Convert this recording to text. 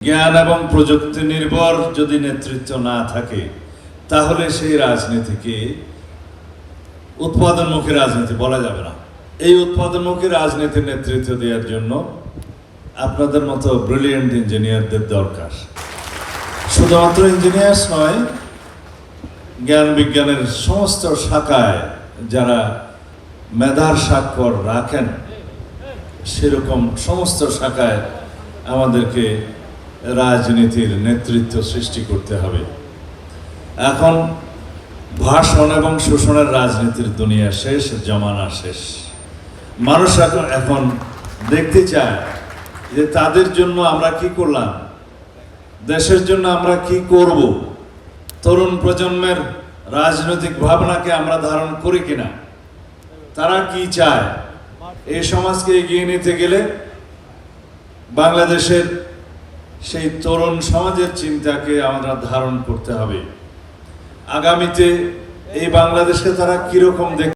জ্ঞান এবং প্রযুক্তি নির্ভর যদি নেতৃত্ব না থাকে তাহলে সেই রাজনীতিকে উৎপাদনমুখী রাজনীতি বলা যাবে না। এই উৎপাদনমুখী রাজনীতির নেতৃত্ব দেওয়ার জন্য আপনাদের মতো ব্রিলিয়েন্ট ইঞ্জিনিয়ারদের দরকার। শুধুমাত্র ইঞ্জিনিয়ার্স নয়, জ্ঞান বিজ্ঞানের সমস্ত শাখায় যারা মেধার স্বাক্ষর রাখেন সেরকম সমস্ত শাখায় আমাদেরকে রাজনীতির নেতৃত্ব সৃষ্টি করতে হবে। এখন ভাষণ এবং শোষণের রাজনীতির দুনিয়া শেষ, জমানা শেষ। মানুষ এখন দেখতে চায় যে তাদের জন্য আমরা কি করলাম, দেশের জন্য আমরা কি করব, তরুণ প্রজন্মের রাজনৈতিক ভাবনাকে আমরা ধারণ করি কিনা, তারা কি চায়। এই সমাজকে এগিয়ে নিতে গেলে বাংলাদেশের সেই তরুণ সমাজের চিন্তাকে আমরা ধারণ করতে হবে। আগামীতে এই বাংলাদেশকে তারা কিরকম দেখে